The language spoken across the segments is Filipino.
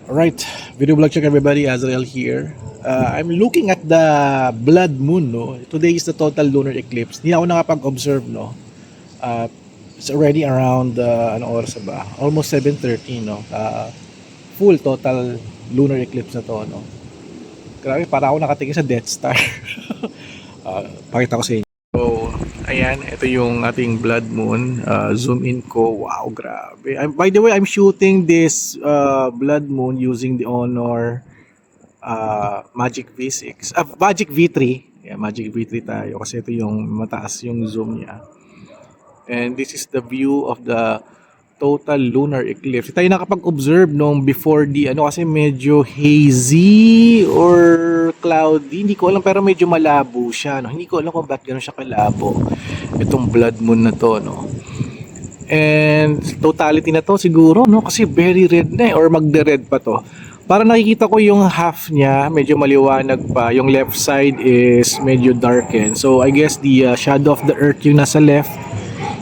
Alright, video vlog check everybody, Azrael here. I'm looking at the blood moon, no? Today is the total lunar eclipse. Hindi ako nakapag-observe, no? Uh, it's already around, anong oras na ba? Almost 7:30, no? Full total lunar eclipse na to, no? Grabe, para ako nakatingin sa Death Star. Pakita ko sa inyo. So, ayan, ito yung ating blood moon. Zoom in ko. Wow, grabe. By the way, I'm shooting this blood moon using the Honor Magic V6. Magic V3. Yeah, Magic V3 tayo kasi ito yung mataas yung zoom niya. And this is the view of the total lunar eclipse. Tayo nakapag-observe nung before the kasi medyo hazy or cloudy. Hindi ko alam pero medyo malabo siya, no. Hindi ko alam kung bakit gano'n siya kalabo itong blood moon na to, no. And totality na to siguro, no, kasi very red na or magde-red pa to. Para nakikita ko yung half niya, medyo maliwanag pa. Yung left side is medyo darkened. So I guess the shadow of the earth yung nasa left.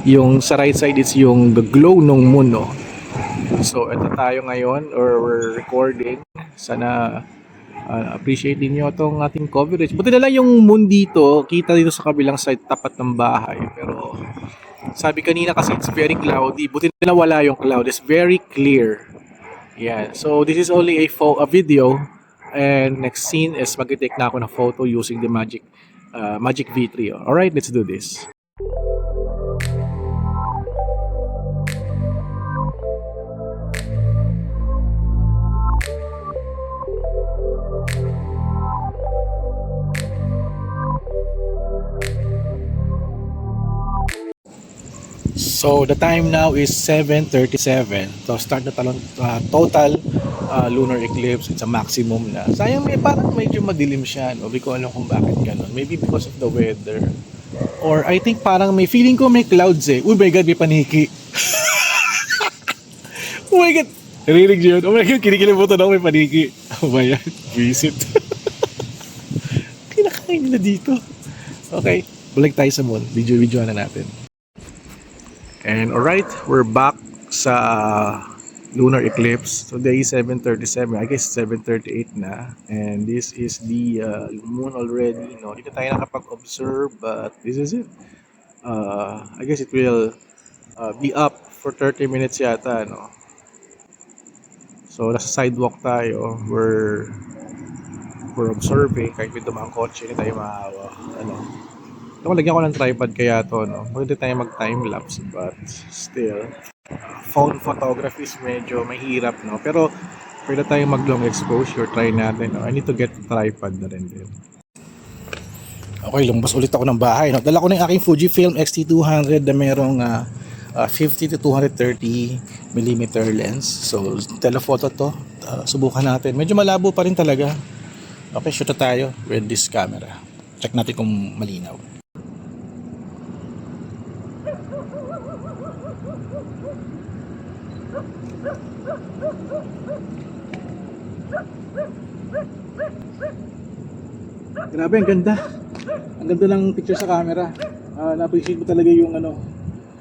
Yung sa right side is yung the glow ng moon, no? So ito tayo ngayon or we're recording. Sana appreciate niyo itong ating coverage. Buti na lang yung moon dito, kita dito sa kabilang side tapat ng bahay. Pero sabi kanina kasi it's very cloudy. Buti na wala yung cloud. It's very clear. Yeah. So this is only a video. And next scene is mag-take na ako ng photo using the Magic V3. Alright, let's do this. So the time now is 7:37. So start na total lunar eclipse. It's a maximum na. Sayang parang medyo madilim siya, no? Hindi ko alam kung bakit ganun. Maybe because of the weather. Or I think parang may feeling ko may clouds eh. Oh my God, may paniki. Oh my God. Narinig niyo yun? Oh my God, kinikilabutan ako, may paniki. Oh my God, visit. Kinakain na dito. Okay, balik tayo sa moon. Video na natin. And alright, we're back sa lunar eclipse. Today is 7:37. I guess 7:38 na. And this is the moon already. No, dito tayo nakapag-observe, but this is it. I guess it will be up for 30 minutes yata, no. So nasa sidewalk tayo. We're observing kahit may dumang kotse, hindi tayo maawa. Lagyan ko ng tripod kaya to, no? Pwede tayo mag-time lapse, but still, phone photography is medyo mahirap, no? Pero pwede tayo mag-long exposure, try natin, no? I need to get the tripod na rin din. Okay, lumabas ulit ako ng bahay, no? Dala ko na yung aking Fujifilm X-T200 na merong 50 to 230 mm lens. So, telephoto to. Subukan natin. Medyo malabo pa rin talaga. Okay, shoot na tayo with this camera. Check natin kung malinaw. Grabe, ang ganda. Ang ganda ng picture sa camera. Na-appreciate ko talaga yung ang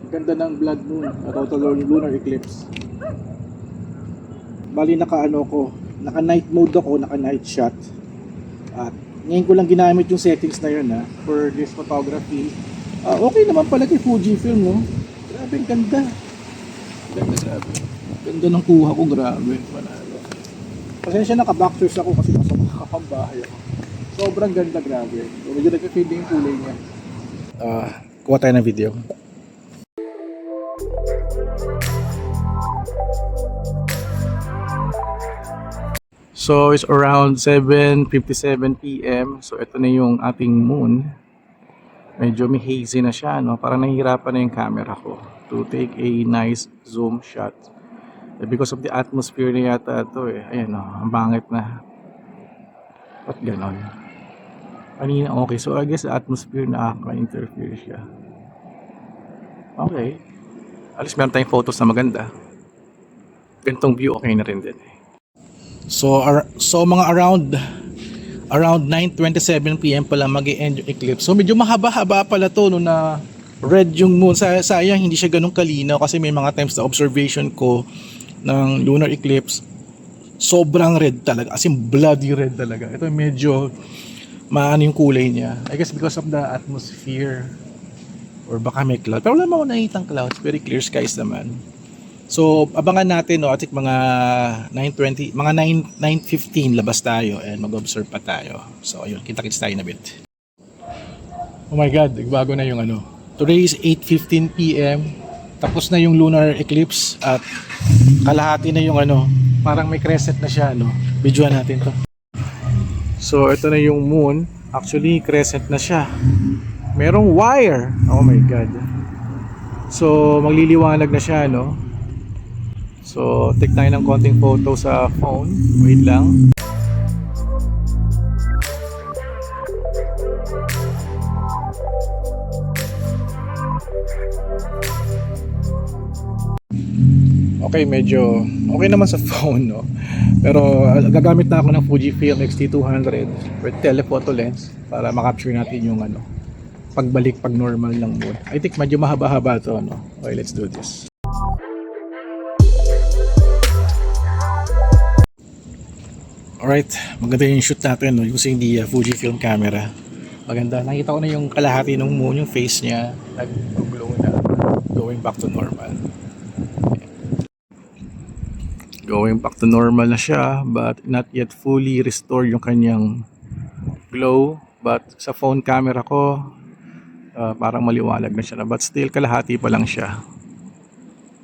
ganda ng blood moon, total lunar eclipse. Bali naka night mode ako, naka night shot. At ngayon ko lang ginamit yung settings na yun for this photography. Okay naman pala kay Fujifilm, no? Grabe, ang ganda. Grabe. Ganda ng kuha ko, grabe. Panalo. Pasensya naka-backstairs ako kasi nasa kapambahay ako. Sobrang ganda, grabe. So, medyo nagka-fade yung kulay niya. Kuha tayo ng video. So it's around 7:57 PM. So ito na yung ating moon. Medyo may hazy na siya, no? Parang nahihirapan na yung camera ko to take a nice zoom shot. Because of the atmosphere na yata ito eh. Ayan, no? Ang bangit na. Ba't ganon? Kanina okay. So I guess the atmosphere nakaka-interfere siya. Okay. At least meron tayong photos na maganda. Gantong view okay na rin din eh. So mga around 9:27 PM pala mag-e-end yung eclipse. So medyo mahaba-haba pala to, no, na red yung moon. Sayang hindi siya ganun kalinaw kasi may mga times na observation ko ng lunar eclipse Sobrang red talaga, as in bloody red talaga. Ito medyo maano yung kulay niya. I guess because of the atmosphere or baka may cloud. Pero wala mo nakitang clouds, very clear skies naman. So abangan natin, no, atik mga 9:20, mga 9:15 labas tayo and mag-observe pa tayo. So ayun, kita-kits tayo na bit. Oh my god, bago na yung ano. Today is 8:15 PM. Tapos na yung lunar eclipse at kalahati na yung ano, parang may crescent na siya, no. Videoan natin to. So ito na yung moon. Actually crescent na siya. Merong wire. Oh my god. So magliliwanag na siya, no. So take tayo ng konting photo sa phone. Wait lang. Okay, medyo okay naman sa phone, no? Pero gagamit na ako ng Fujifilm X-T200 with telephoto lens para makapture natin yung ano, pagbalik pag normal ng mood. I think medyo mahaba-haba to, no? Okay, let's do this. Alright, maganda yung shoot natin, no? Using the Fujifilm camera. Maganda, nakita ko na yung kalahati ng moon, yung face niya nag-glow na, going back to normal. Going back to normal na siya, but not yet fully restored yung kanyang glow. But sa phone camera ko, parang maliwanag na siya na, but still kalahati pa lang siya.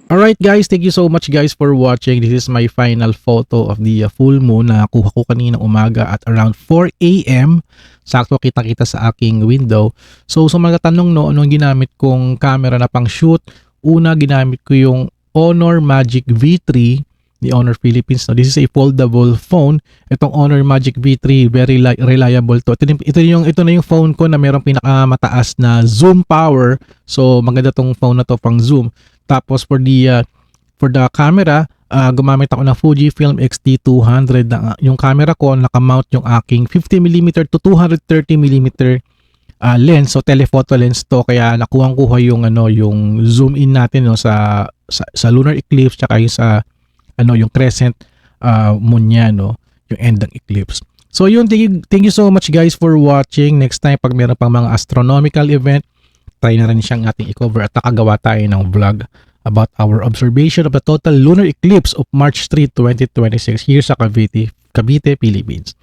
Alright guys, thank you so much guys for watching. This is my final photo of the full moon na nakuha ko kanina umaga at around 4 AM. Sakto kita-kita sa aking window. So sa mga tanong, no, anong ginamit kong camera na pang shoot? Una, ginamit ko yung Honor Magic V3 ni Honor Philippines. No, this is a foldable phone. Itong Honor Magic V3, very reliable to. Ito na yung phone ko na mayroong pinakamataas na zoom power. So maganda tong phone na to pang zoom. Tapos for the camera, gumamit ako ng Fujifilm X-T200. Yung camera ko, nakamount yung aking 50mm to 230mm lens, so telephoto lens to, kaya nakuhang-kuha yung yung zoom in natin, no, sa lunar eclipse tsaka yung sa yung crescent moon niya, no, yung end ng eclipse. So yun, thank you so much guys for watching. Next time pag meron pang mga astronomical event, try na rin siyang ating i-cover at nakagawa tayo ng vlog about our observation of the total lunar eclipse of March 3, 2026 here sa Cavite, Philippines.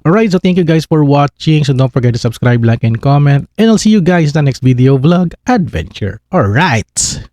Alright, so thank you guys for watching. So don't forget to subscribe, like, and comment. And I'll see you guys in the next video vlog adventure. Alright!